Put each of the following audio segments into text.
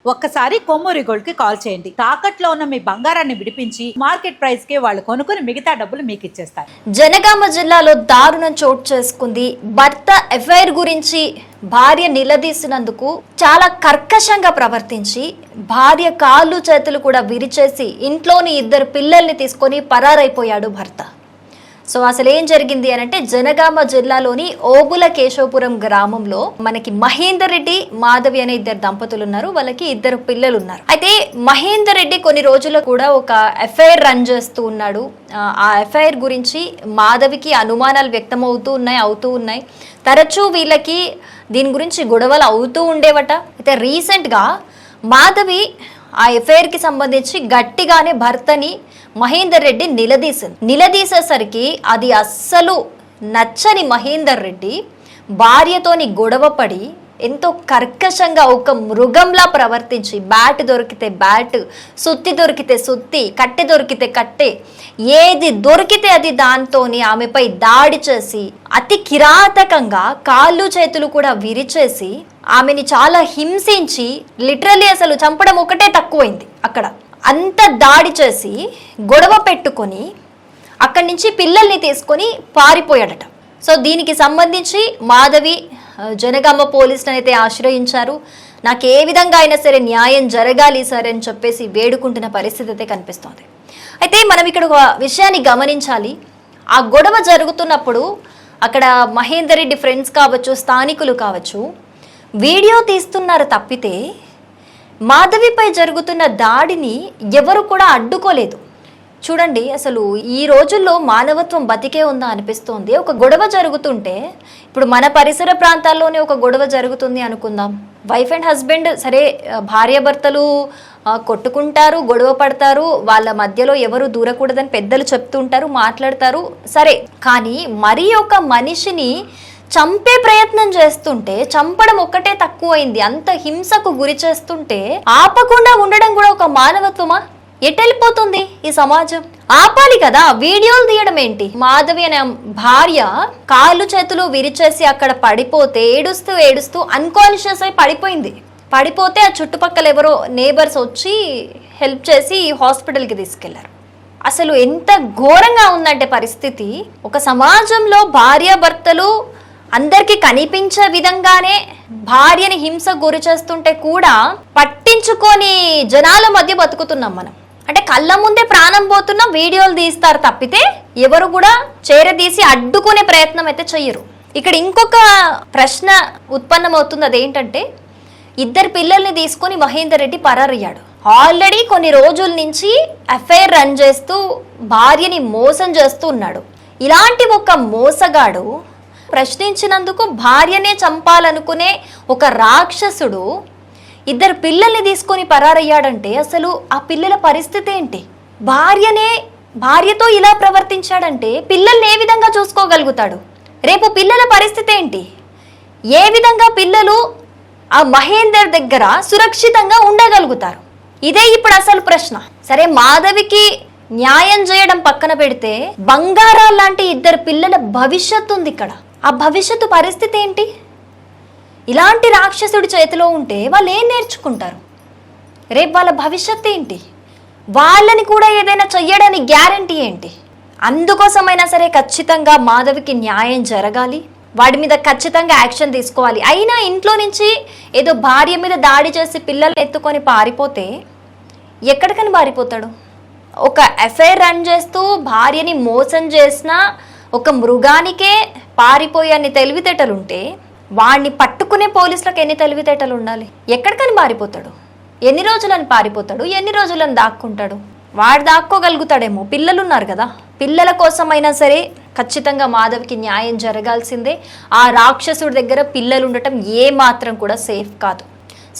ఒక్కసారి కొమ్మూరి గోల్డ్ కి కాల్ చేయండి. తాకట్లో ఉన్న మీ బంగారాన్ని విడిపించి మార్కెట్ ప్రైస్ కి వాళ్ళు కొనుక్కుని మిగతా డబ్బులు మీకు ఇచ్చేస్తారు. జనగామ జిల్లాలో దారుణం చోటు చేసుకుంది. భర్త ఎఫ్ఐఆర్ గురించి భార్య నిలదీసినందుకు చాలా కర్కశంగా ప్రవర్తించి భార్య కాళ్ళు చేతులు కూడా విరిచేసి ఇంట్లోని 2 పిల్లల్ని తీసుకొని పరారైపోయాడు భర్త. సో అసలు ఏం జరిగింది అని అంటే, జనగామ జిల్లాలోని ఓబుల కేశవపురం గ్రామంలో మనకి మహేందర్ రెడ్డి, మాధవి అనే 2 దంపతులు ఉన్నారు. వాళ్ళకి 2 పిల్లలు ఉన్నారు. అయితే మహేందర్ రెడ్డి కొన్ని రోజులు కూడా ఒక ఎఫ్ఐఆర్ రన్ చేస్తూ ఉన్నాడు. ఆ ఎఫ్ఐఆర్ గురించి మాధవికి అనుమానాలు వ్యక్తమవుతూ ఉన్నాయి. తరచూ వీళ్ళకి దీని గురించి గొడవలు అవుతూ ఉండేవట. అయితే రీసెంట్గా మాధవి ఆ ఎఫ్ఐఆర్ కి సంబంధించి గట్టిగానే భర్తని మహేందర్ రెడ్డి నిలదీసేసరికి అది అస్సలు నచ్చని మహేందర్ రెడ్డి భార్యతోని గొడవపడి ఎంతో కర్కశంగా ఒక మృగంలా ప్రవర్తించి బ్యాట్ దొరికితే బ్యాట్, సుత్తి దొరికితే సుత్తి, కట్టె దొరికితే కట్టె, ఏది దొరికితే అది దాంతోని ఆమెపై దాడి చేసి అతి కిరాతకంగా కాళ్ళు చేతులు కూడా విరిచేసి ఆమెని చాలా హింసించి లిటరల్లీ అసలు చంపడం ఒకటే తక్కువైంది. అక్కడ అంత దాడి చేసి గొడవ పెట్టుకొని అక్కడి నుంచి పిల్లల్ని తీసుకొని పారిపోయాడట. సో దీనికి సంబంధించి మాధవి జనగామ పోలీసులను అయితే ఆశ్రయించారు. నాకు ఏ విధంగా అయినా సరే న్యాయం జరగాలి సార్ అని చెప్పేసి వేడుకుంటున్న పరిస్థితి అయితే కనిపిస్తోంది. అయితే మనం ఇక్కడ ఒక విషయాన్ని గమనించాలి. ఆ గొడవ జరుగుతున్నప్పుడు అక్కడ మహేందర్ రెడ్డి ఫ్రెండ్స్ కావచ్చు, స్థానికులు కావచ్చు, వీడియో తీస్తున్నారు తప్పితే మాధవిపై జరుగుతున్న దాడిని ఎవరు కూడా అడ్డుకోలేదు. చూడండి, అసలు ఈ రోజుల్లో మానవత్వం బతికే ఉందా అనిపిస్తోంది. ఒక గొడవ జరుగుతుంటే, ఇప్పుడు మన పరిసర ప్రాంతాల్లోనే ఒక గొడవ జరుగుతుంది అనుకుందాం. వైఫ్ అండ్ హస్బెండ్ సరే, భార్యాభర్తలు కొట్టుకుంటారు, గొడవ పడతారు, వాళ్ళ మధ్యలో ఎవరు దూరకూడదని పెద్దలు చెప్తుంటారు, మాట్లాడతారు సరే. కానీ మరి ఒక మనిషిని చంపే ప్రయత్నం చేస్తుంటే, చంపడం ఒక్కటే తక్కువైంది, అంత హింసకు గురి చేస్తుంటే ఆపకుండా ఉండడం కూడా ఒక మానవత్వమా? ఎటెళ్ళిపోతుంది ఈ సమాజం? ఆపాలి కదా. వీడియోలు తీయడం ఏంటి? మాధవి అనే భార్య కాళ్ళు చేతులు విరిచేసి అక్కడ పడిపోతే ఏడుస్తూ అన్కాన్షియస్ అయి పడిపోతే ఆ చుట్టుపక్కల ఎవరో నేబర్స్ వచ్చి హెల్ప్ చేసి హాస్పిటల్కి తీసుకెళ్లారు. అసలు ఎంత ఘోరంగా ఉందంటే పరిస్థితి. ఒక సమాజంలో భార్యాభర్తలు అందరికీ కనిపించే విధంగానే భార్యని హింస గురి చేస్తుంటే కూడా పట్టించుకొని జనాల మధ్య బతుకుతున్నాం మనం. అంటే కళ్ళ ముందే ప్రాణం పోతున్నా వీడియోలు తీస్తారు తప్పితే ఎవరు కూడా చేరదీసి అడ్డుకునే ప్రయత్నం అయితే చెయ్యరు. ఇక్కడ ఇంకొక ప్రశ్న ఉత్పన్నమవుతుంది. అదేంటంటే, 2 పిల్లల్ని తీసుకొని మహేందర్ రెడ్డి పరారయ్యాడు. ఆల్రెడీ కొన్ని రోజుల నుంచి ఎఫ్ఐఆర్ రన్ చేస్తూ భార్యని మోసం చేస్తూ ఉన్నాడు. ఇలాంటి ఒక మోసగాడు ప్రశ్నించినందుకు భార్యనే చంపాలనుకునే ఒక రాక్షసుడు 2 పిల్లల్ని తీసుకొని పరారయ్యాడంటే అసలు ఆ పిల్లల పరిస్థితి ఏంటి? భార్యతో ఇలా ప్రవర్తించాడంటే పిల్లల్ని ఏ విధంగా చూసుకోగలుగుతాడు? రేపు పిల్లల పరిస్థితి ఏంటి? ఏ విధంగా పిల్లలు ఆ మహేందర్ దగ్గర సురక్షితంగా ఉండగలుగుతారు? ఇదే ఇప్పుడు అసలు ప్రశ్న. సరే, మాధవికి న్యాయం చేయడం పక్కన పెడితే బంగారాల లాంటి 2 పిల్లల భవిష్యత్తు ఉంది ఇక్కడ. ఆ భవిష్యత్తు పరిస్థితి ఏంటి? ఇలాంటి రాక్షసుడి చేతిలో ఉంటే వాళ్ళు ఏం నేర్చుకుంటారు? రేపు వాళ్ళ భవిష్యత్తు ఏంటి? వాళ్ళని కూడా ఏదైనా చెయ్యడానికి గ్యారంటీ ఏంటి? అందుకోసమైనా సరే ఖచ్చితంగా మాధవికి న్యాయం జరగాలి. వాడి మీద ఖచ్చితంగా యాక్షన్ తీసుకోవాలి. అయినా ఇంట్లో నుంచి ఏదో భార్య మీద దాడి చేసి పిల్లల్ని ఎత్తుకొని పారిపోతే ఎక్కడికని పారిపోతాడు? ఒక ఎఫ్ఐఆర్ రన్ చేస్తూ భార్యని మోసం చేసిన ఒక మృగానికే పారిపోయే అన్ని తెలివితేటలుంటే వాడిని పట్టుకునే పోలీసులకు ఎన్ని తెలివితేటలు ఉండాలి? ఎక్కడికని పారిపోతాడు? ఎన్ని రోజులని పారిపోతాడు? ఎన్ని రోజులని దాక్కుంటాడు? వాడు దాక్కోగలుగుతాడేమో. పిల్లలున్నారు కదా, పిల్లల కోసమైనా సరే ఖచ్చితంగా మాధవికి న్యాయం జరగాల్సిందే. ఆ రాక్షసుడి దగ్గర పిల్లలు ఉండటం ఏ మాత్రం కూడా సేఫ్ కాదు.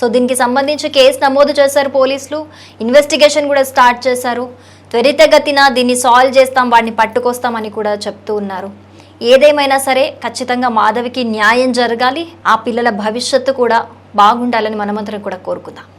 సో దీనికి సంబంధించి కేసు నమోదు చేశారు పోలీసులు. ఇన్వెస్టిగేషన్ కూడా స్టార్ట్ చేశారు. త్వరితగతిన దీన్ని సాల్వ్ చేస్తాం, వాడిని పట్టుకొస్తామని కూడా చెప్తూ ఉన్నారు. ఏదేమైనా సరే ఖచ్చితంగా మాధవికి న్యాయం జరగాలి. ఆ పిల్లల భవిష్యత్తు కూడా బాగుండాలని మనమందరం కూడా కోరుకుందాం.